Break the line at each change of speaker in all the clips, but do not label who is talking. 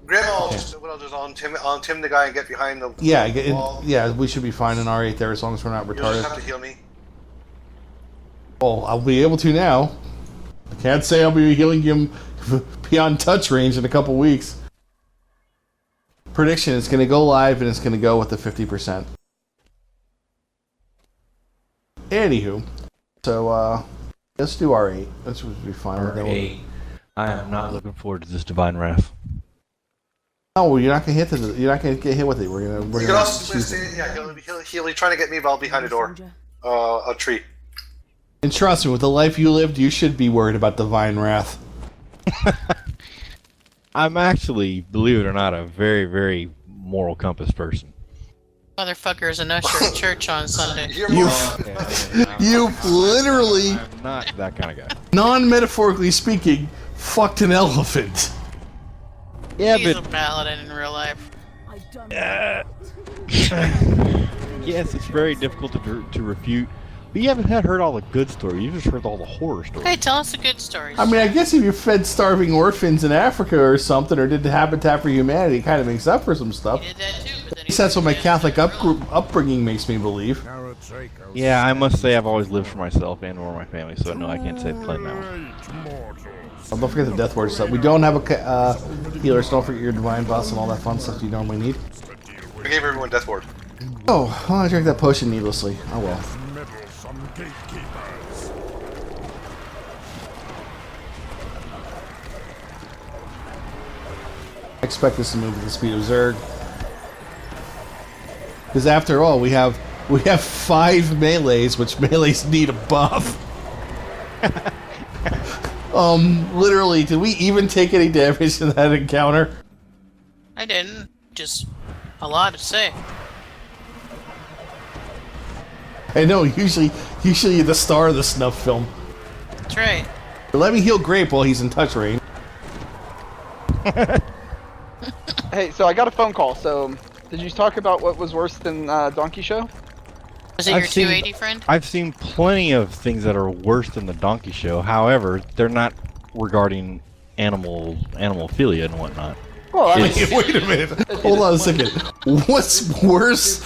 Grandma, I'll Tim the guy and get behind the wall.
Yeah, we should be fine in R8 there as long as we're not
You'll
retarded.
just have to heal me.
Well, I'll be able to now. I can't say I'll be healing him beyond touch range in a couple weeks. Prediction, it's going to go live and it's going to go with the 50%. Anywho, so let's do R8. This would be fine.
R8. I am not looking forward to this divine wrath.
No, you're not gonna hit you're not gonna get hit with it.
You can also he'll trying to get me while behind a door, a tree.
And trust me, with the life you lived, you should be worried about divine wrath.
I'm actually, believe it or not, a very, very moral compass person.
Motherfucker is an usher at church on Sunday.
You've literally,
I'm not that kind of guy.
non-metaphorically speaking, fucked an elephant.
Yeah,
He's
but
a paladin in real life.
yes, it's very difficult to refute. But you haven't heard all the good stories. You just heard all the horror stories.
Hey, tell us a good story.
I mean, I guess if you fed starving orphans in Africa or something, or did the Habitat for Humanity, it kind of makes up for some stuff.
He did that too, but then
At least that's what my Catholic upbringing makes me believe.
Yeah, I must say I've always lived for myself and/or my family, so no, I can't say claim that one.
Oh, don't forget the death word stuff. We don't have a healer, so don't forget your divine boss and all that fun stuff you normally need.
I gave everyone death ward.
Oh, I drank that potion needlessly. Oh well. I expect this to move at the speed of Zerg. Because after all, we have 5 melees, which melees need a buff. Literally, did we even take any damage in that encounter?
I didn't. Just a lot to say.
I know, usually you're the star of the snuff film.
That's right.
But let me heal Grape while he's in touch range.
Hey, so I got a phone call. So, did you talk about what was worse than Donkey Show?
Was it your 280 friend?
I've seen plenty of things that are worse than the Donkey Show. However, they're not regarding animalphilia and whatnot.
Well, I mean,
Wait a minute. Hold on a second. What's worse?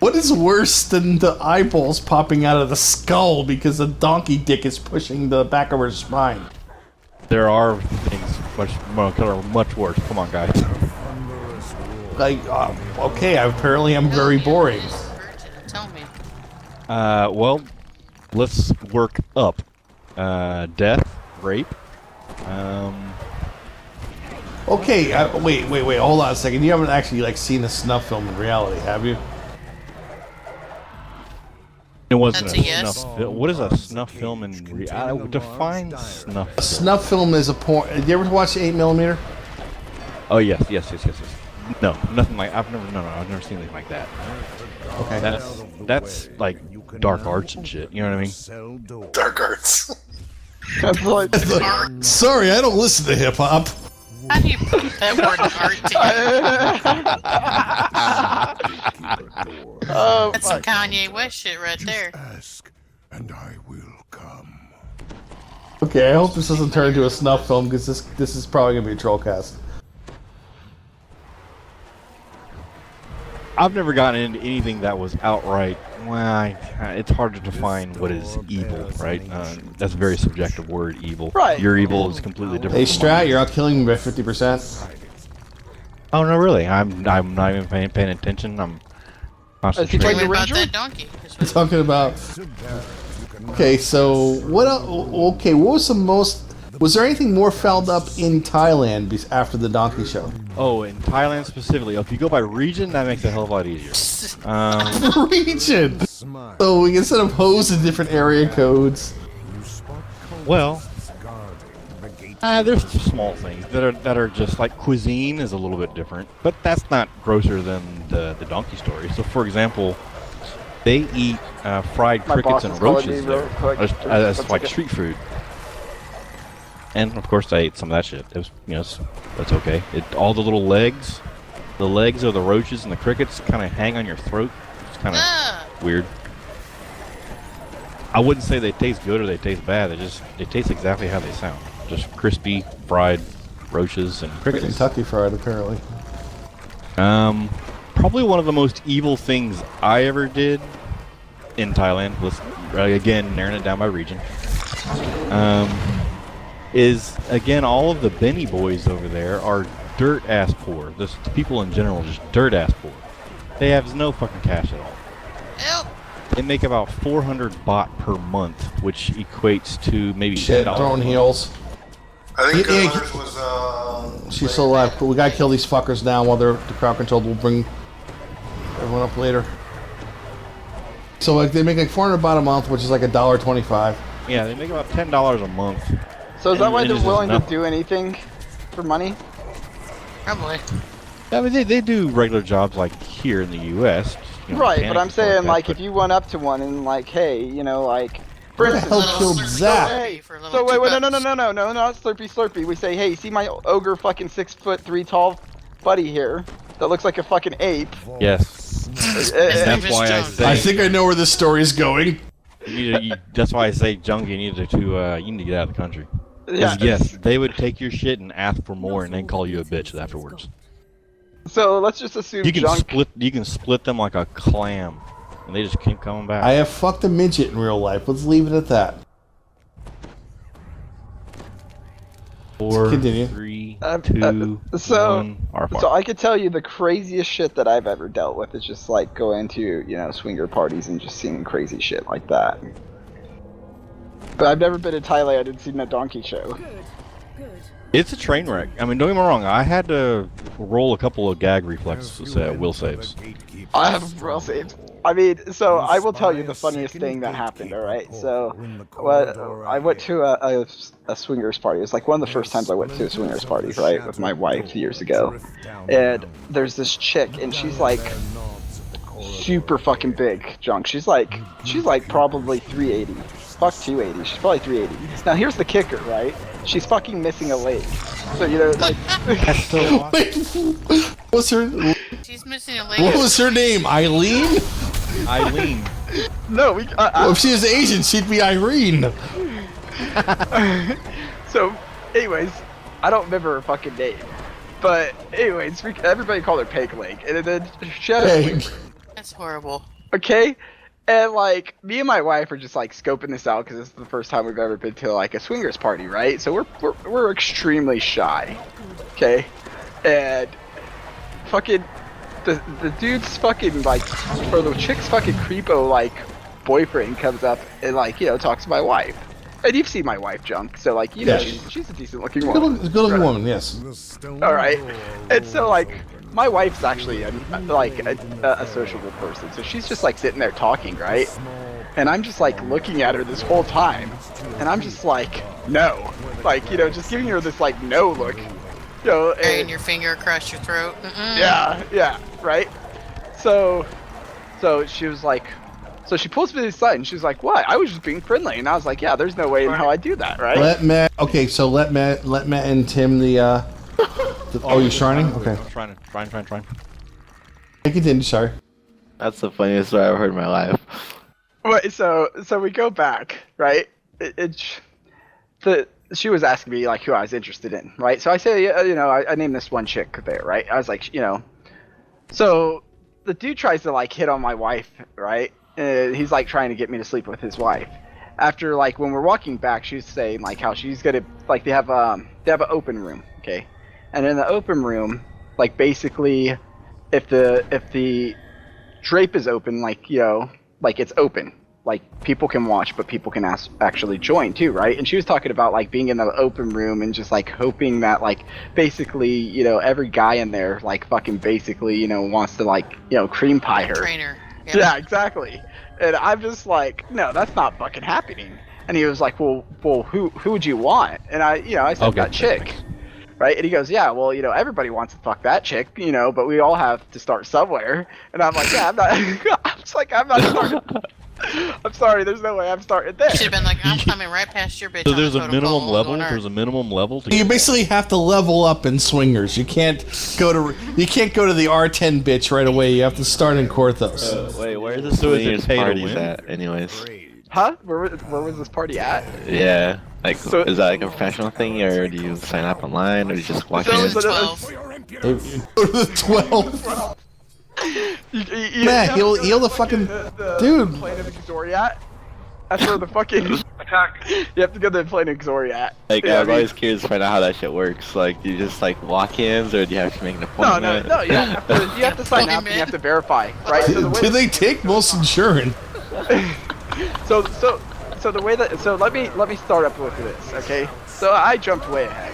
What is worse than the eyeballs popping out of the skull because the donkey dick is pushing the back of her spine?
There are things that are much worse. Come on, guys.
Like, okay, apparently I'm very boring.
Tell me.
Well, let's work up. Death, rape.
Okay, wait, hold on a second. You haven't actually seen a snuff film in reality, have you?
It wasn't
That's a yes.
snuff film. What is a snuff film in reality? Define snuff film.
A snuff film is a porn. Did you ever watch 8mm?
Oh yes. No, nothing like I've never seen anything like that.
Okay.
That's like dark arts and shit. You know what I mean?
Dark arts.
that's like,
Sorry, I don't listen to hip hop.
How do you put that word art together? That's some Kanye West shit right there.
Ask, and I will come.
Okay, I hope this doesn't turn into a snuff film because this is probably gonna be a trollcast.
I've never gotten into anything that was outright. Well, it's hard to define what is evil, right? That's a very subjective word, evil.
Right.
Your evil is completely different.
Hey
from
Strat,
mine.
you're out killing me by 50%.
Oh no, really? I'm not even paying attention. I'm concentrating.
Like
What
the
about
Ranger?
that donkey?
We're talking about. Okay, so what? Okay, what was the most? Was there anything more fouled up in Thailand after the donkey show?
Oh, in Thailand specifically, if you go by region, that makes it a hell of a lot easier.
Region. So we can set up hoes in different area codes.
Well, there's small things that are just like cuisine is a little bit different, but that's not grosser than the donkey story. So, for example, they eat fried
My
crickets
boss
and
is calling me
roaches
real
there
quick.
as
One
like
second.
street food. And of course, I ate some of that shit. It was, that's okay. All the little legs, the legs of the roaches and the crickets kind of hang on your throat. It's kind of weird. I wouldn't say they taste good or they taste bad. They taste exactly how they sound. Just crispy, fried, roaches and crickets.
Kentucky Fried, apparently.
Probably one of the most evil things I ever did in Thailand, again, narrowing it down by region, is, again, all of the Benny boys over there are dirt-ass poor. The people in general are just dirt-ass poor. They have no fucking cash at all.
Help!
They make about 400 baht per month, which equates to maybe
Shit,
$10.
throwing heels.
I think
Yeah,
Good Hunters was.
She's still alive, but we gotta kill these fuckers now while they're the crowd controlled. We'll bring everyone up later. So like they make like 400 baht a month, which is like $1.25.
Yeah, they make about $10 a month.
So is that why
And
they're
it's
willing to
enough.
do anything for money?
Probably.
I mean, they do regular jobs like here in the U.S. you know,
Right, but
mechanics
I'm
and stuff
saying
that,
like
but-
if you went up to one and like, hey, you know, like, for
Who the
instance,
hell killed
Slurpee
Zach?
Hey,
for a
so
little
wait,
$2.
no, not Slurpee. We say, hey, see my ogre fucking 6'3" tall buddy here that looks like a fucking ape.
Yes.
His
And
name
that's
is
why I
John.
say
I think I know where this story is going.
that's why I say, Jung, you need to get out of the country. 'Cause
Yeah.
yes, they would take your shit and ask for more, and then call you a bitch afterwards.
So let's just assume
You can
Junk.
split them like a clam, and they just keep coming back.
I have fucked a midget in real life. Let's leave it at that.
4,
Continue.
3,
Um,
2,
so-
1. Arfar.
So I could tell you the craziest shit that I've ever dealt with is just like going to, you know, swinger parties and just seeing crazy shit like that. But I've never been to Thailand and seen a donkey show.
It's a train wreck. I mean, don't get me wrong. I had to roll a couple of gag reflex will saves.
I have real saves. I mean, so I will tell you the funniest thing that happened, alright? So, I went to a swingers party. It was like one of the first times I went to a swingers party, right? With my wife years ago. And there's this chick, and she's like super fucking big, Junk. She's like probably 380. Fuck 280. She's probably 380. Now here's the kicker, right? She's fucking missing a leg. So, you know, like...
Wait, what's her?
She's missing a leg.
What was her name? Eileen?
Eileen.
No,
Well, if she was Asian, she'd be Irene.
So, anyways, I don't remember her fucking name. But, anyways, everybody called her Peg Leg. And then she had a
Hey,
That's horrible.
okay? And, like, me and my wife are just, like, scoping this out because this is the first time we've ever been to, like, a swingers party, right? So we're extremely shy, okay? And fucking, the dude's fucking, like, or the chick's fucking creepo, like, boyfriend comes up and, like, you know, talks to my wife. And you've seen my wife, Junk, so, like, you know,
Yeah.
she's a decent looking woman.
good looking woman, yes.
Alright. And so, like, my wife's actually a sociable person, so she's just like sitting there talking, right? And I'm just like looking at her this whole time, and I'm just like, no, like, you know, just giving her this like no look, you know.
Carrying your finger across your throat.
Yeah, right. So she was like, so she pulls me to the side, and she's like, "What? I was just being friendly," and I was like, "Yeah, there's no way in how I do that, right?"
Let Matt and Tim oh, you're shining? Okay.
Trying.
I continue, sorry.
That's the funniest story I've heard in my life.
Wait, so we go back, right? She was asking me like who I was interested in, right? So I say, you know, I named this one chick there, right? I was like, you know, so the dude tries to like hit on my wife, right? He's like trying to get me to sleep with his wife. After like when we're walking back, she's saying like how she's gonna like they have an open room, okay? And in the open room, like basically, if the drape is open, like, you know, like it's open, like people can watch, but people can actually join too, right? And she was talking about like being in the open room and just like hoping that like basically, you know, every guy in there like fucking basically, you know, wants to like, you know, cream pie her.
Trainer.
Yeah, exactly. And I'm just like, no, that's not fucking happening. And he was like, well, who would you want? And I said
Okay,
that chick. Right? And he goes, yeah, well, you know, everybody wants to fuck that chick, you know, but we all have to start somewhere. And I'm like, yeah, I'm not, I'm not starting. I'm sorry, there's no way I'm starting there.
Should have been like, I'm coming right past your bitch.
So
on the
there's a
totem
minimum
pole,
level.
going
There's a minimum level.
You basically have to level up in swingers. You can't go to the R10 bitch right away. You have to start in Korthos.
Wait, where are the
So is it
swingers
pay to
parties
win?
at, anyways?
Huh? Where was this party at?
Yeah. Like,
So-
is that like a professional thing, or do you sign up online, or do you just walk
Go
in?
to 12.
Go to the 12.
You
Man,
have
he'll
to go
heal
to
the fucking
the
dude.
Planet of Xoriat. That's where the fucking attack. You have to go to the Planet of Xoriat.
Like,
Yeah,
I was always curious to find out how that shit works. Like, do you just like walk-ins, or do you have to make an
no,
appointment?
no, no. You have to sign up and you have to verify, right? So the way
Do they take most insurance?
So let me start up with this, okay? So I jumped way ahead.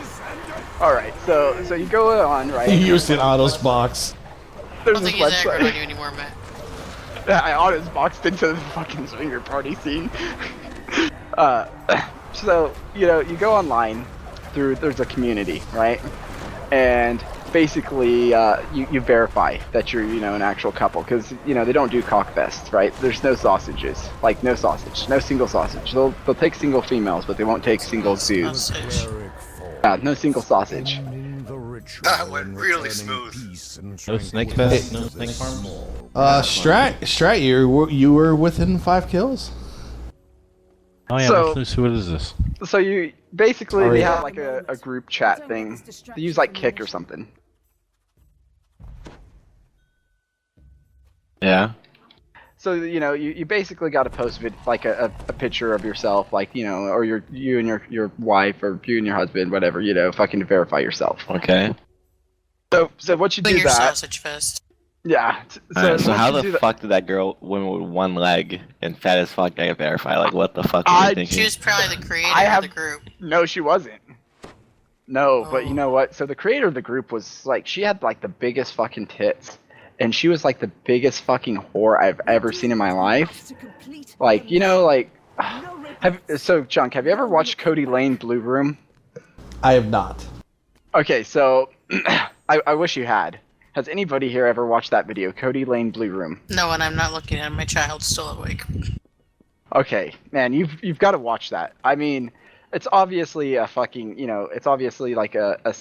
All right, so you go on, right?
You used an Otto's box.
I
There's
don't
this
think he's aggroed on
website.
you anymore, Matt.
I autos boxed into the fucking swinger party scene. So you go online there's a community, right? And basically you verify that you're an actual couple, because they don't do cockfests, right? There's no sausages, like no sausage, no single sausage. They'll take single females, but they won't take single dudes.
Sausage.
No single sausage.
That went really smooth.
No snake fest, no snake farm.
Strat, you were within 5 kills.
Oh yeah,
So-
let's see, what is this?
So you basically
Oh,
they
yeah.
have like a group chat thing. They use like Kick or something.
Yeah.
So you basically got to post like a picture of yourself, like or you and your wife, or you and your husband, whatever, fucking to verify yourself.
Okay.
So what you do
Doing your
that?
sausage fest.
Yeah.
Alright, so
once
how
you
the
do that-
fuck did that girl, woman with one leg and fat as fuck, get verified? Like, what the fuck
I-
are you
She
thinking?
was probably the creator
I have-
of the group.
No, she wasn't. No, but
Oh.
you know what? So the creator of the group was like, she had like the biggest fucking tits, and she was like the biggest fucking whore I've ever seen in my life. Like, so Junk, have you ever watched Cody Lane Blue Room?
I have not.
Okay, so I wish you had. Has anybody here ever watched that video, Cody Lane Blue Room?
No, and I'm not looking at him. My child's still awake.
Okay, man, you've got to watch that. I mean, it's obviously a fucking, it's obviously like a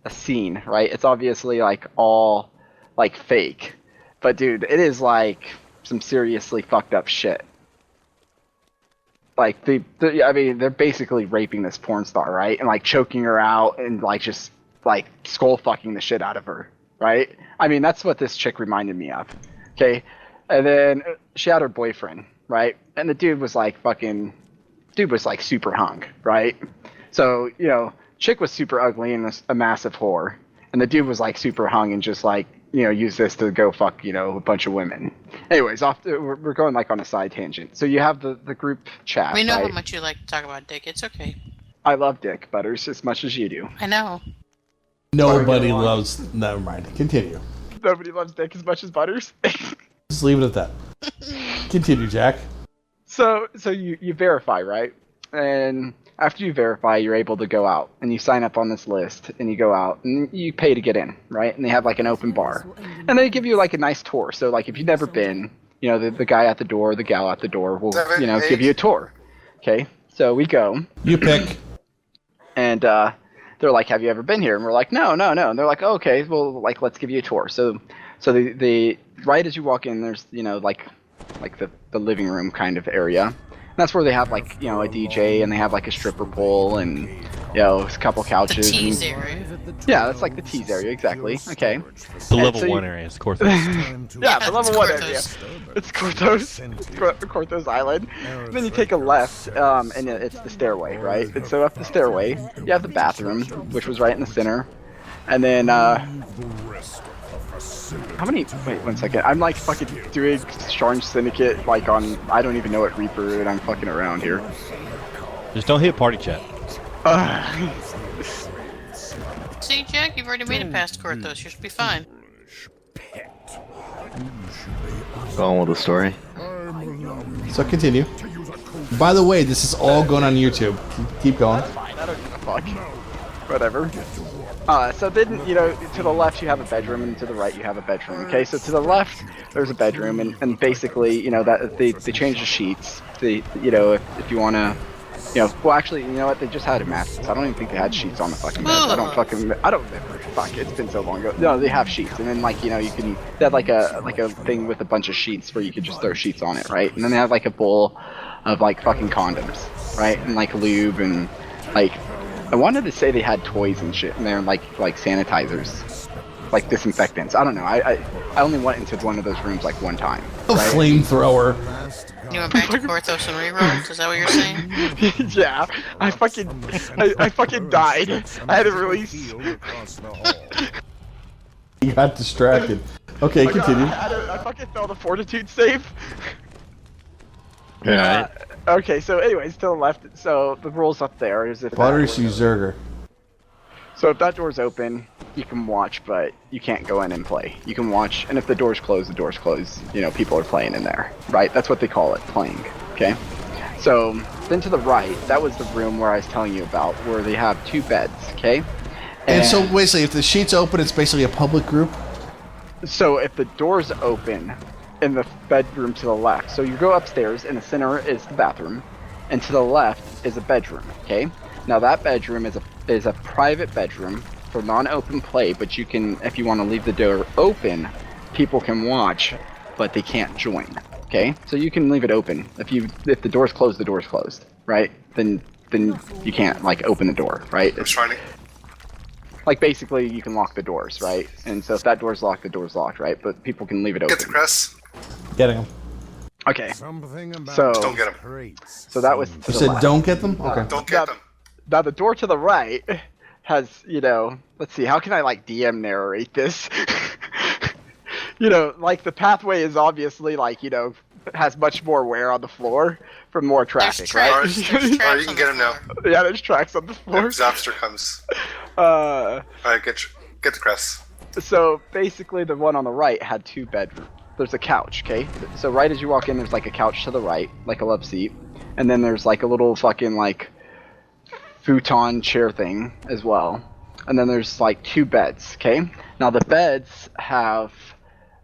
scene, right? It's obviously like all like fake. But dude, it is like some seriously fucked up shit. Like I mean, they're basically raping this porn star, right? And like choking her out and like just like skull fucking the shit out of her, right? I mean, that's what this chick reminded me of. Okay, and then she had her boyfriend, right? And the dude was like super hung, right? So chick was super ugly and a massive whore, and the dude was like super hung and just like use this to go fuck a bunch of women. Anyways, we're going like on a side tangent. So you have the group chat.
We know
right?
how much you like to talk about dick. It's okay.
I love dick, Butters, as much as you do.
I know.
Nobody loves. Never mind. Continue.
Nobody loves dick as much as Butters.
Just leave it at that. Continue, Jack.
So you verify, right? And after you verify, you're able to go out and you sign up on this list and you go out and you pay to get in, right? And they have like an open bar, and they give you like a nice tour. So like if you've never been, the guy at the door, the gal at the door will give you a tour. Okay, so we go.
You pick.
And they're like, "Have you ever been here?" And we're like, "No, no, no." And they're like, oh, "Okay, well, like let's give you a tour." So the right as you walk in, there's like the living room kind of area. And that's where they have like a DJ, and they have like a stripper pole and a couple
The
couches.
tease
and,
area.
yeah, that's like the tease area, exactly. Okay.
The
And
level
so you-
1 area, of course.
Yeah, the level
it's
1
Corthos.
area. It's Corthos Island. And then you take a left, and it's the stairway, right? And so up the stairway, you have the bathroom, which was right in the center. And then, how many? Wait, 1 second. I'm like fucking doing Sharn Syndicate, like on, I don't even know what Reaper, and I'm fucking around here.
Just don't hit party chat.
See, Jack, you've already made it past Corthos. You should be fine.
Go on with the story.
So continue. By the way, this is all going on YouTube. Keep going.
Fine, I don't give a fuck. Whatever. So then, to the left you have a bedroom, and to the right you have a bedroom. Okay, so to the left there's a bedroom, and basically, that they change the sheets. If you want to You know, well, actually, you know what? They just had a mattress. I don't even think they had sheets on the fucking bed. I don't remember. Fuck, it's been so long ago. No, they have sheets, and then like you know, they had like a thing with a bunch of sheets where you could just throw sheets on it, right? And then they have like a bowl of like fucking condoms, right? And like lube and like, I wanted to say they had toys and shit in there, and like sanitizers, like disinfectants. I don't know. I only went into one of those rooms like one time.
A
Right?
flamethrower.
You went back to Porthos and rerolls? Is that what you're saying?
Yeah, I fucking died. I had to release.
You got distracted. Okay, continue.
I fucking failed a fortitude save.
Alright.
Okay, so anyways, to the left, so the rules up there is if
Water
that door's
Zerger.
so if that door's open, you can watch, but you can't go in and play. You can watch, and if the door's closed, the door's closed. You know, people are playing in there, right? That's what they call it, playing, okay? So, then to the right, that was the room where I was telling you about, where they have 2 beds, okay?
And so basically, if the sheet's open, it's basically a public group?
So if the door's open in the bedroom to the left, so you go upstairs, in the center is the bathroom, and to the left is a bedroom, okay? Now that bedroom is a private bedroom for non-open play, but you can, if you want to leave the door open, people can watch, but they can't join, okay? So you can leave it open. If the door's closed, the door's closed, right? Then you can't, like, open the door, right?
I'm trying to.
Like, basically, you can lock the doors, right? And so if that door's locked, the door's locked, right? But people can leave it open.
Get the crest.
Getting them.
Okay.
Something about
So-
Don't get 'em.
crates.
So that was to
You
the
said
left.
don't get them? Okay.
Don't get them.
Now the door to the right has, you know, let's see, how can I like DM narrate this? You know, like the pathway is obviously like, you know, has much more wear on the floor from more traffic, right?
Alright, you can get him now.
Yeah, there's tracks on the floor.
Zapster comes.
Uh,
Alright, get the crest.
so basically the one on the right had 2 bedrooms. There's a couch, okay? So right as you walk in, there's like a couch to the right, like a love seat. And then there's like a little fucking like futon chair thing as well. And then there's like 2 beds, okay? Now the beds have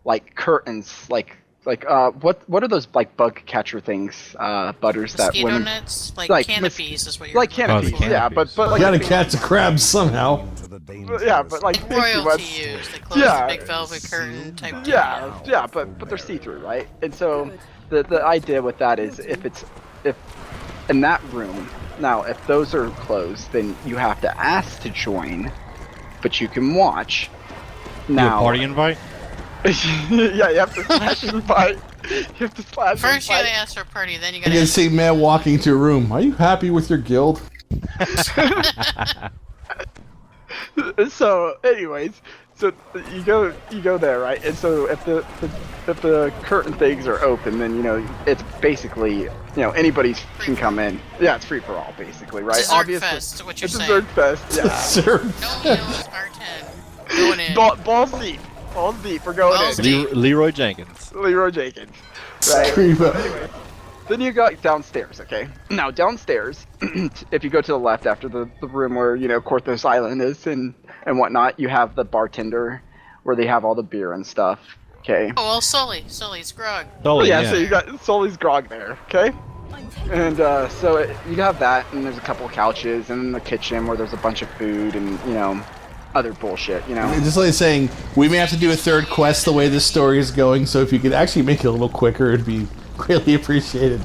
like curtains, like what are those like bug catcher things, butters that
Mosquito
women
nets? Like,
like
canopies is what you're
like
looking
canopies,
for.
yeah, but
You
like
gotta catch the crabs somehow.
To the
yeah, but like fancy
Royalty
ones-
use. They close
Yeah.
the big velvet curtain type deal.
Yeah, but they're see-through, right? And so the idea with that is if in that room, now if those are closed, then you have to ask to join, but you can watch.
You
Now,
a party invite?
yeah, you have to slash invite. You have to slash
First you gotta
invite.
ask for a party, then you
You
gotta
can
ask
see Matt walking to a room. Are you happy with your guild?
So, anyways, so you go there, right? And so if the curtain things are open, then you know it's basically, you know, anybody's can come in. Yeah, it's free for all, basically, right?
Dessert fest, is what you're
it's
saying.
dessert fest. Yeah.
Sir.
No meals, R10. Going in.
Balls deep. Balls deep. We're going
Balls
in.
deep.
Leroy Jenkins.
Leroy Jenkins. Right.
Scream out.
Then you go downstairs, okay? Now, downstairs, if you go to the left after the room where, you know, Corthos Island is and whatnot, you have the bartender where they have all the beer and stuff, okay?
Oh, well, Sully's grog.
Sully,
yeah, so you got Sully's grog there, okay? And you have that, and there's a couple of couches, and then the kitchen where there's a bunch of food and, you know, other bullshit, you know?
Just like saying, we may have to do a 3rd quest the way this story is going, so if you could actually make it a little quicker, it'd be greatly appreciated.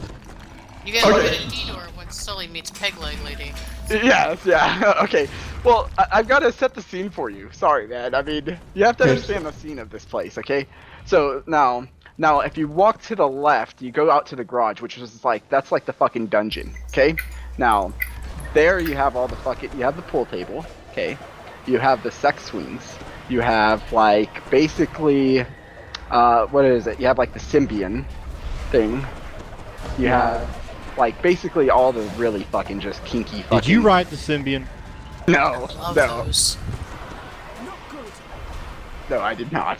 You gotta
Okay.
get a detour when Sully meets Peg Leg Lady.
Yes, yeah, okay. Well, I've got to set the scene for you. Sorry, man. I mean, you have to
Okay.
understand the scene of this place, okay? So, now, if you walk to the left, you go out to the garage, which is like, that's like the fucking dungeon, okay? Now, there you have you have the pool table, okay? You have the sex swings. You have, like, basically, what is it? You have, like, the Symbian thing. You have, like, basically all the really fucking just kinky fucking...
Did you write the Symbian?
No,
Love
no,
those.
no, I did not.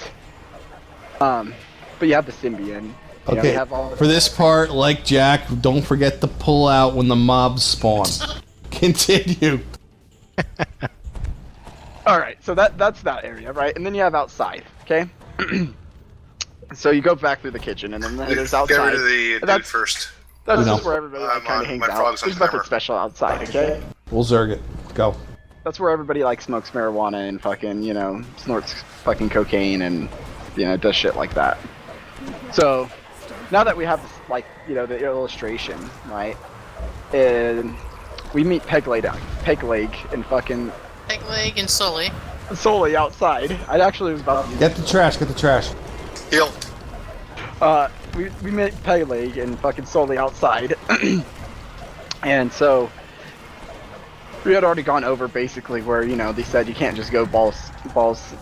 But you have the Symbian. You know,
Okay,
you have all
for this part, like Jack, don't forget to pull out when the mobs spawn. Continue.
Alright, so that's that area, right? And then you have outside, okay? So you go back through the kitchen, and then there's outside.
Get rid of the dude
That's-
first.
That's
We know.
just where everybody like, kind of hangs
my
out.
frog's on
There's nothing
timer.
special outside, okay?
We'll zerg it. Go.
That's where everybody like smokes marijuana and fucking, you know, snorts fucking cocaine and, you know, does shit like that. So, now that we have, like, you know, the illustration, right? And we meet Peg Leg and fucking
Peg leg and Sully.
Sully outside. I actually was about to
Get the trash. Get the trash.
Heal.
we met Peg Leg and fucking Sully outside. And so we had already gone over basically where, you know, they said you can't just go balls,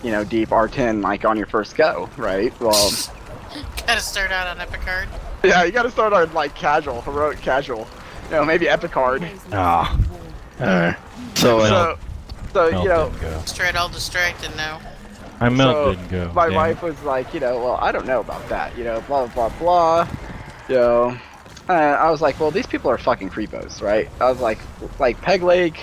you know, deep R10 like on your first go, right? Well,
Gotta start out on Epicard.
yeah, you gotta start on like casual, heroic casual. You know, maybe Epicard.
Ah.
So,
So,
Melt
you know,
didn't go.
Straight all distracted now.
My melt
so
didn't go.
my
damn
wife
it.
was like, you know, well, I don't know about that, you know, blah, blah, blah, blah. You know, I was like, well, these people are fucking creepos, right? I was like Peg Leg,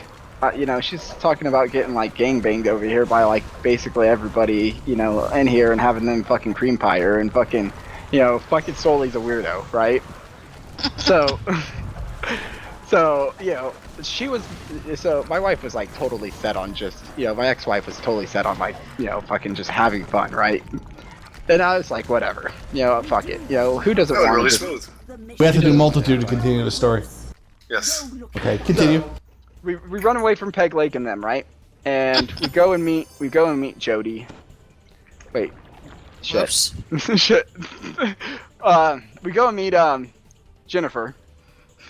you know, she's talking about getting like gangbanged over here by like basically everybody, you know, in here and having them fucking cream pie her and fucking, you know, fucking Sully's a weirdo, right? So, you know, so my wife was like totally set on just, you know, my ex-wife was totally set on like, you know, fucking just having fun, right? And I was like, whatever, you know, fuck it, you know, who doesn't
That was
want
really
to just...
smooth.
We have to do multitude to continue the story.
Yes.
Okay, continue.
We run away from Peg Leg and them, right? And we go and meet Jody. Wait. Shit.
Whoops.
Shit. We go and meet Jennifer.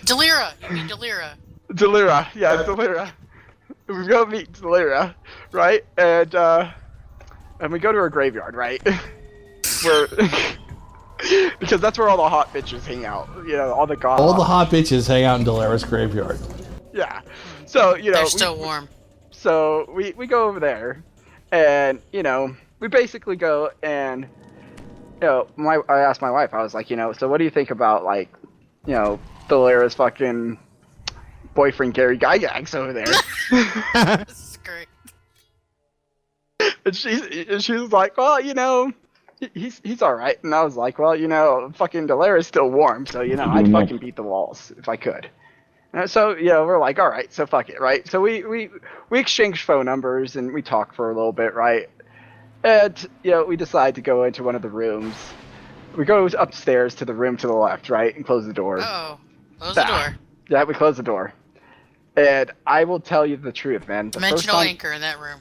Delira! You mean Delira.
Delira. Yeah, Delira. We go meet Delira, right? And we go to her graveyard, right? Where because that's where all the hot bitches hang out. You know, all the goth.
All the hot bitches hang out in Delara's graveyard.
Yeah. So, you know,
They're still warm.
So we go over there, and you know, we basically go and, you know, I asked my wife, I was like, you know, so what do you think about like, you know, Delira's fucking boyfriend Gary Gygax over there?
This is great.
And she was like, well, you know, he's all right. And I was like, well, you know, fucking Delira's still warm, so you know, I'd fucking beat the walls if I could. So, you know, we're like, all right, so fuck it, right? So we exchange phone numbers and we talk for a little bit, right? And, you know, we decide to go into one of the rooms. We go upstairs to the room to the left, right? And close the door.
Oh, close the door.
Yeah, we close the door. And I will tell you the truth, man. The first
Dimensional
time,
anchor in that room.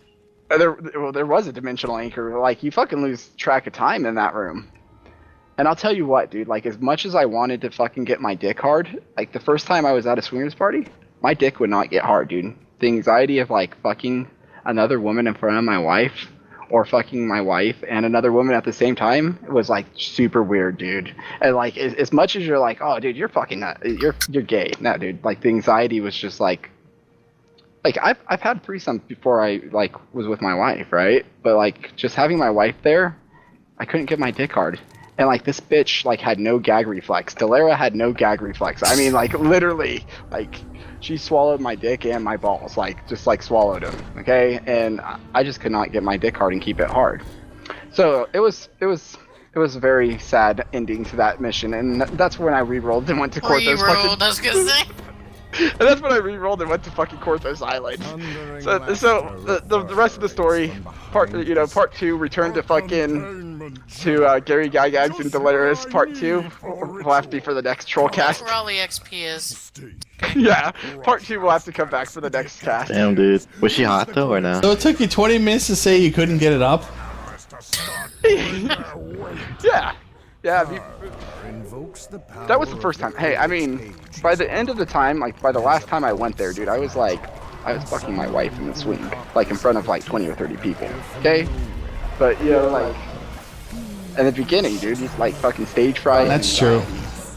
there was a dimensional anchor. Like, you fucking lose track of time in that room. And I'll tell you what, dude, like, as much as I wanted to fucking get my dick hard, like, the first time I was at a swingers party, my dick would not get hard, dude. The anxiety of, like, fucking another woman in front of my wife, or fucking my wife and another woman at the same time, was, like, super weird, dude. And, like, as much as you're like, oh, dude, you're fucking not, you're gay. No, dude, like, the anxiety was just, like, I've had threesomes before I, like, was with my wife, right? But, like, just having my wife there, I couldn't get my dick hard. And, like, this bitch, like, had no gag reflex. Delira had no gag reflex. I mean, like, literally, like, she swallowed my dick and my balls. Like, just, like, swallowed them, okay? And I just could not get my dick hard and keep it hard. So, it was a very sad ending to that mission. And that's when I re-rolled and went to Corthos.
Re-rolled, I was gonna say.
And that's when I re-rolled and went to fucking Corthos Island. So the rest of the story, part 2, return to fucking Gary Gygax and Delirious part 2 will have to be for the next Trollcast.
Where all the XP is.
Yeah, part 2 will have to come back for the next cast.
damn, dude. Was she hot though or no?
So it took you 20 minutes to say you couldn't get it up?
Yeah. That was the first time. Hey, I mean, by the end of the time, like by the last time I went there, dude, I was fucking my wife in the swing, like in front of like 20 or 30 people. Okay, but you know, like in the beginning, dude, you like fucking stage fright.
That's true.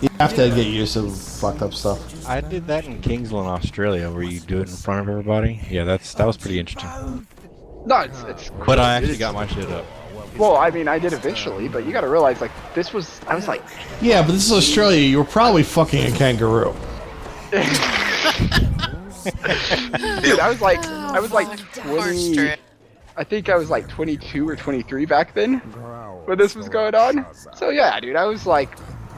You have to get used to fucked up stuff.
I did that in Kingsland, Australia, where you do it in front of everybody. Yeah, that was pretty interesting.
No, it's
But I actually got my shit up.
well, I mean, I did eventually, but you gotta realize, like, I was like,
Yeah, but this is Australia. You were probably fucking a kangaroo.
dude, I was like
Horse
20,
trip.
I think I was like 22 or 23 back then when this was going on. So yeah, dude, I was like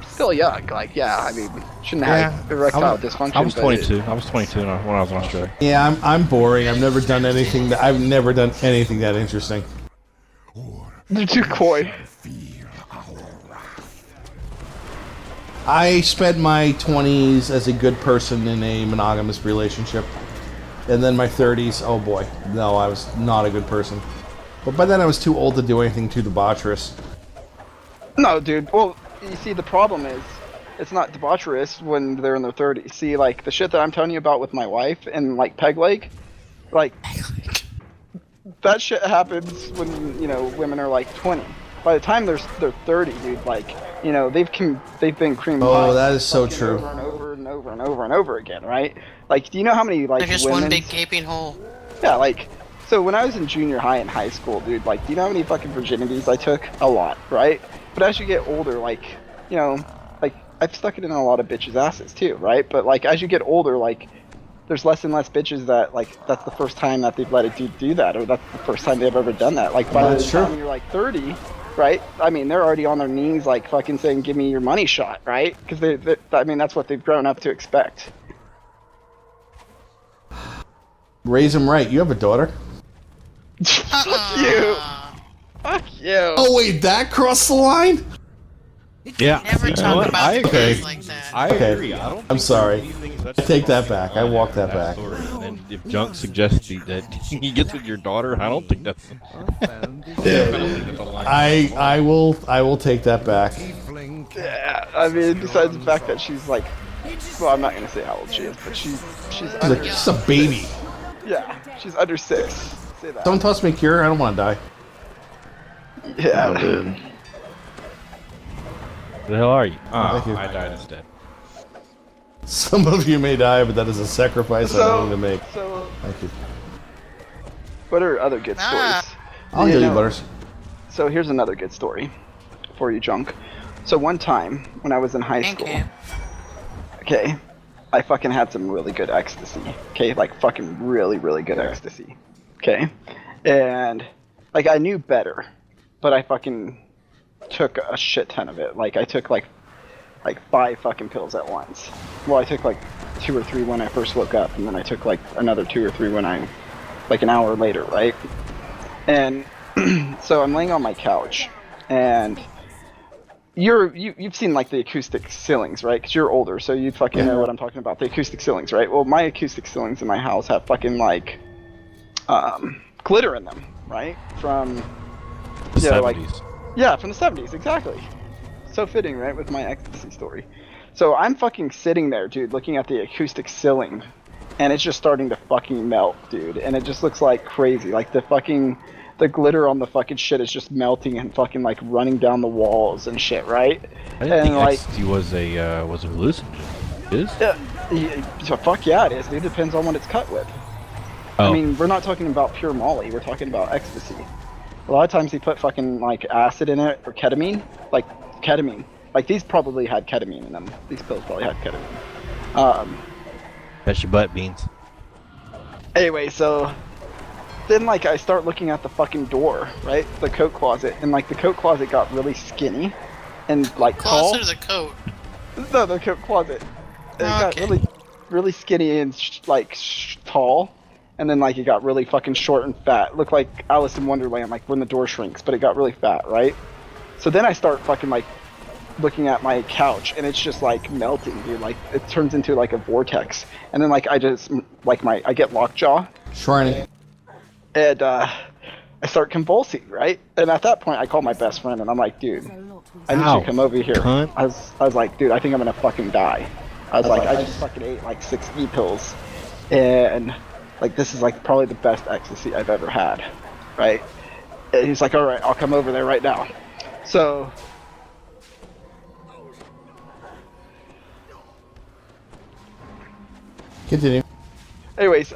still young. Like, yeah, I mean, shouldn't have erectile dysfunction.
I was
but
22. I was 22 when I was in Australia.
Yeah, I'm boring. I've never done anything that interesting.
You're too coy.
I spent my 20s as a good person in a monogamous relationship. And then my 30s, oh boy, no, I was not a good person. But by then I was too old to do anything too debaucherous.
No, dude. Well, you see, the problem is, it's not debaucherous when they're in their 30s. See, like, the shit that I'm telling you about with my wife and, like, peg leg, like, that shit happens when, you know, women are, like, 20. By the time they're 30, dude, like, you know, they've been cream
Oh, that is so true.
over and over and over and over and over again, right? Like, do you know how many, like,
They're just one big gaping hole.
Yeah, like, so when I was in junior high and high school, dude, like, do you know how many fucking virginities I took? A lot, right? But as you get older, like, you know, like, I've stuck it in a lot of bitches' asses too, right? But, like, as you get older, like, there's less and less bitches that, like, that's the first time that they've let a dude do that, or that's the first time they've ever done that. Like, by the time you're, like, 30, right? I mean, they're already on their knees, like, fucking saying, give me your money shot, right? Because I mean, that's what they've grown up to expect.
Raise them right. You have a daughter?
Fuck you! Fuck you!
Oh wait, that crossed the line?
Yeah.
Never
You know
talk
what?
about
I
the
agree.
kids like that.
I agree. I don't
I'm sorry.
I
I take that back. I walk that back.
And if Junk suggests that he gets with your daughter, I don't think that's.
I will take that back.
Yeah, I mean, besides the fact that she's like, well, I'm not gonna say how old she is, but she's under,
She's a baby.
yeah, she's under 6. Say that.
Don't toss me a cure. I don't want to die.
Yeah.
Dude.
The hell are you?
Thank you.
I died instead.
Some of you may die, but that is a sacrifice I'm willing to make.
So,
Thank you.
what are other good stories?
I'll
You
heal you,
know,
Butters.
So here's another good story for you, Junk. So one time when I was in high
Thank
school,
you.
okay, I fucking had some really good ecstasy. Okay, like fucking really, really good ecstasy. Okay, and like I knew better, but I fucking took a shit ton of it. Like I took like 5 fucking pills at once. Well, I took like 2 or 3 when I first woke up, and then I took like another 2 or 3 when I, like an hour later, right? And so I'm laying on my couch, and you've seen like the acoustic ceilings, right? Because you're older, so you fucking know what I'm talking about. The acoustic ceilings, right? Well, my acoustic ceilings in my house have fucking like glitter in them, right? From
The
you know, like
70s.
yeah, from the 70s, exactly. So fitting, right, with my ecstasy story. So I'm fucking sitting there, dude, looking at the acoustic ceiling, and it's just starting to fucking melt, dude. And it just looks like crazy. Like the glitter on the fucking shit is just melting and fucking like running down the walls and shit, right?
I didn't think
like,
ecstasy was a hallucinogen. It is?
so fuck yeah, it is, dude. Depends on what it's cut with.
Oh.
I mean, we're not talking about pure Molly. We're talking about ecstasy. A lot of times they put fucking like acid in it or ketamine, like ketamine. Like these probably had ketamine in them. These pills probably had ketamine.
That's your butt beans.
Anyway, so then like I start looking at the fucking door, right? The coat closet, and like the coat closet got really skinny and like tall.
Closer to the coat.
No, the coat closet. It got
Okay.
really skinny and tall, and then like it got really fucking short and fat. It looked like Alice in Wonderland, like when the door shrinks, but it got really fat, right? So then I start fucking like looking at my couch, and it's just like melting, dude. Like it turns into like a vortex, and then like I just like I get lockjaw,
Shrining.
and I start convulsing, right? And at that point, I call my best friend, and I'm like, dude, I need you to come over here.
Cunt.
I was like, dude, I think I'm gonna fucking die. I was like, I just fucking ate like 6 E-pills, and like this is like probably the best ecstasy I've ever had, right? And he's like, all right, I'll come over there right now. So
Continue.
anyways,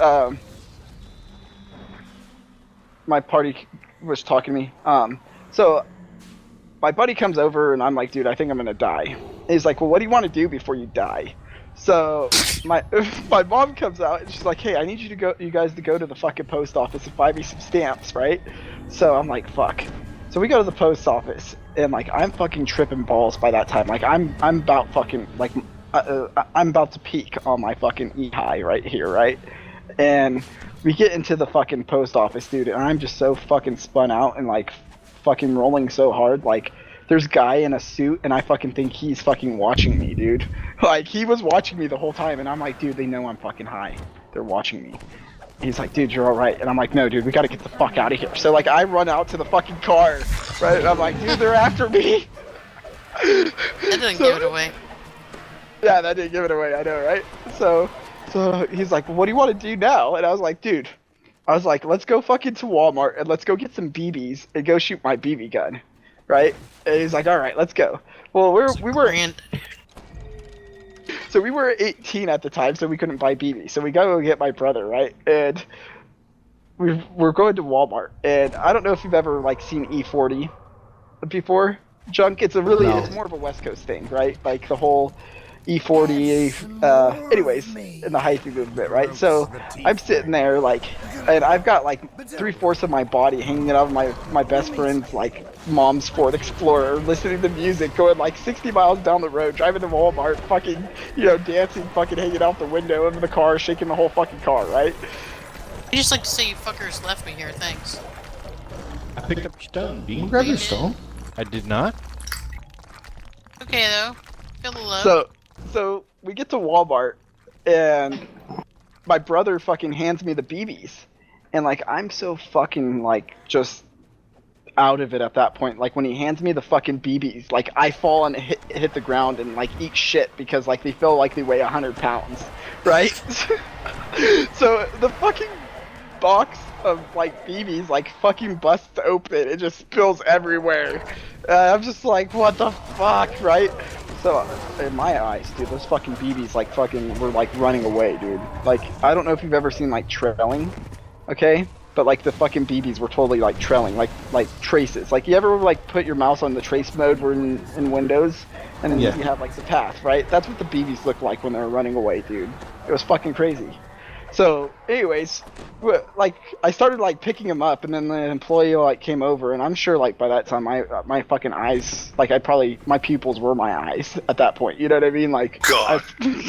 my party was talking to me. So my buddy comes over, and I'm like, dude, I think I'm gonna die. And he's like, well, what do you want to do before you die? So my mom comes out, and she's like, hey, I need you guys to go to the fucking post office and buy me some stamps, right? So I'm like, fuck. So we go to the post office, and like I'm fucking tripping balls by that time. Like I'm about fucking like I'm about to peak on my fucking E high right here, right? And we get into the fucking post office, dude, and I'm just so fucking spun out and like fucking rolling so hard. Like, there's a guy in a suit, and I fucking think he's fucking watching me, dude. Like, he was watching me the whole time, and I'm like, dude, they know I'm fucking high. They're watching me. He's like, dude, you're alright. And I'm like, no, dude, we gotta get the fuck out of here. So, like, I run out to the fucking car, right? And I'm like, dude, they're after me.
That didn't give it away.
Yeah, that didn't give it away, I know, right? So he's like, well, what do you want to do now? And I was like, dude, let's go fucking to Walmart and let's go get some BBs and go shoot my BB gun, right? And he's like, all right, let's go. Well, so we were 18 at the time, so we couldn't buy BB. So we go get my brother, right? And we're going to Walmart. And I don't know if you've ever like seen E40 before, Junk. It's more of a West Coast thing, right? Like the whole E40, anyways, in the hyphy movement, right? So I'm sitting there, like, and I've got like 3/4 of my body hanging out of my best friend's like mom's Ford Explorer, listening to music, going like 60 miles down the road, driving to Walmart, fucking, dancing, fucking hanging out the window of the car, shaking the whole fucking car, right?
I just like to say you fuckers left me here, thanks.
I picked up your stone, Dean.
Grab your stone.
I did not.
Okay though, feel the love.
So we get to Walmart, and my brother fucking hands me the BBs, and like I'm so fucking like just out of it at that point. Like when he hands me the fucking BBs, like I fall and hit the ground and like eat shit because like they feel like they weigh 100 pounds, right? So the fucking box of like BBs like fucking busts open. It just spills everywhere. I'm just like, what the fuck, right? So, in my eyes, dude, those fucking BBs, like, fucking were, like, running away, dude. Like, I don't know if you've ever seen, like, trailing, okay? But, like, the fucking BBs were totally, like, trailing, like traces. Like, you ever, like, put your mouse on the trace mode where in Windows, and then you have, like, the path, right? That's what the BBs looked like when they were running away, dude. It was fucking crazy. So, anyways, like, I started, like, picking them up, and then the employee, like, came over, and I'm sure, like, by that time, my fucking eyes, like, my pupils were my eyes at that point, you know what I mean? Like,
God.
and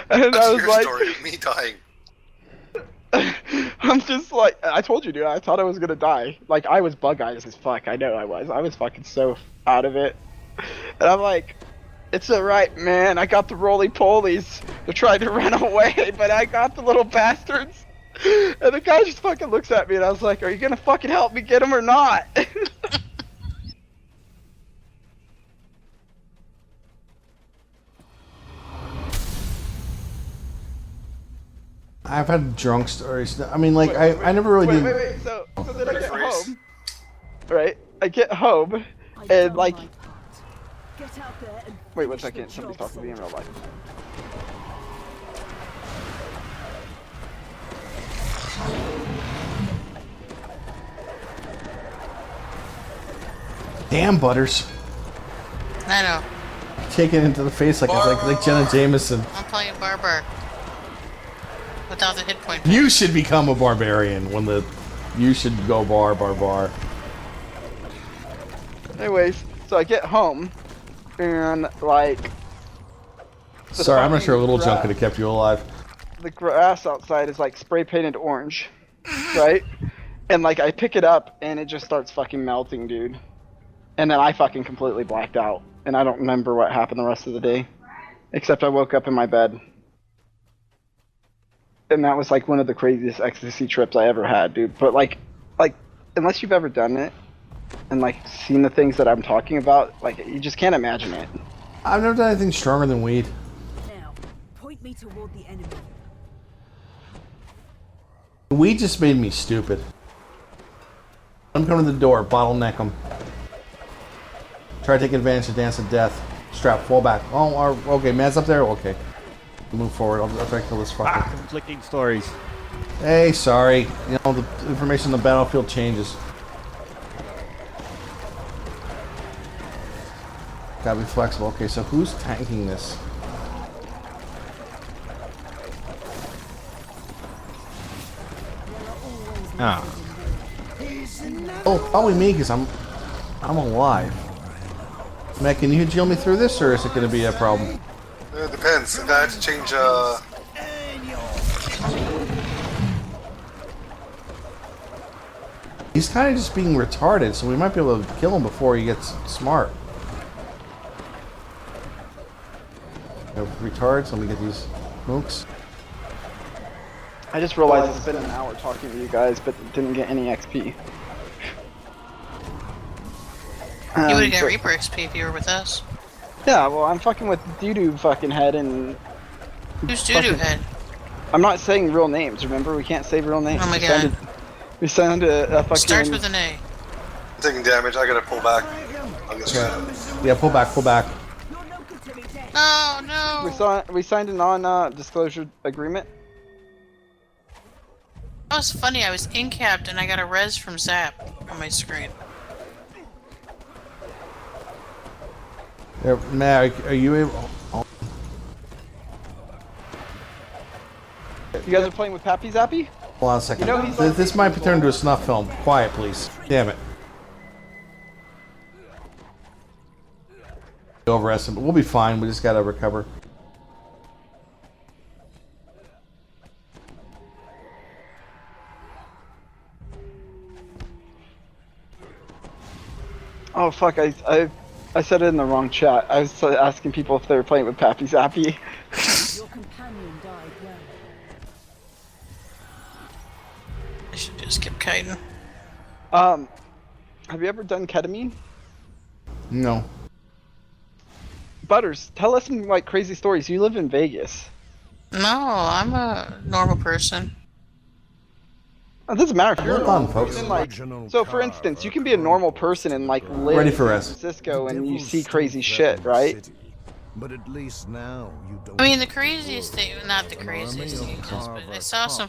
That's
I was
your
like,
story of me dying.
I'm just like, I told you, dude, I thought I was gonna die. Like, I was bug eyes as fuck, I know I was fucking so out of it. And I'm like, it's alright, man. I got the roly-polies. They're trying to run away, but I got the little bastards. And the guy just fucking looks at me, and I was like, are you gonna fucking help me get them or not?
I've had drunk stories. I mean, like, I never really did.
Wait. So then I get home. Right? I get home, and like... Wait 1 second. Somebody's talking to me in real life.
Damn, Butters.
I know.
Taking it into the face like Jenna Jameson.
I'm playing Barbar. Without the hit point.
You should become a barbarian you should go bar.
Anyways, so I get home, and like...
Sorry, I'm not sure a little junk could have kept you alive.
The grass outside is like spray painted orange, right? And like I pick it up, and it just starts fucking melting, dude. And then I fucking completely blacked out, and I don't remember what happened the rest of the day. Except I woke up in my bed. And that was like one of the craziest ecstasy trips I ever had, dude. But like unless you've ever done it and like seen the things that I'm talking about, like you just can't imagine it.
I've never done anything stronger than weed.
Now, point me toward the enemy.
Weed just made me stupid. I'm coming to the door, bottleneck them. Try to take advantage of Dance of Death. Strap, fall back. Oh, okay, man's up there? Okay. Move forward. I'll try to kill this fucker.
Conflicting stories.
Hey, sorry. You know, the information on the battlefield changes. Gotta be flexible. Okay, so who's tanking this?
Ah.
Oh, probably me, because I'm alive. Matt, can you heal me through this, or is it going to be a problem?
It depends. If I had to change,
He's kind of just being retarded, so we might be able to kill him before he gets smart. Retards, let me get these mooks.
I just realized it's been an hour talking to you guys, but didn't get any XP.
You would have got Reaper XP if you were with us.
Yeah, well, I'm fucking with Doodoo fucking head and...
Who's Doodoo head?
I'm not saying real names, remember? We can't say real names.
Oh my god.
We sound a fucking...
Starts with an A.
I'm taking damage. I gotta pull back. I'll get
Yeah, pull back, pull back.
Oh no!
We signed a non-disclosure agreement.
That was funny. I was in-capped and I got a res from Zap on my screen.
Yeah, Matt, are you able... Oh.
You guys are playing with Pappy Zappy?
Hold on a second.
You know, he's like-
This might be turned into a snuff film. Quiet, please. Damn it. Overestimate. We'll be fine. We just gotta recover.
Oh fuck! I said it in the wrong chat. I was asking people if they were playing with Pappy Zappy.
Your companion died well.
I should just keep kiting.
Have you ever done ketamine?
No.
Butters, tell us some like crazy stories. You live in Vegas.
No, I'm a normal person.
It doesn't matter if you're
Hold
a
on,
normal
folks.
person, like, so for instance, you can be a normal person and like live
Ready for
in
rest.
San Francisco and you see crazy shit, right?
But at least now you don't.
I mean, the craziest thing, not the craziest thing, but I saw some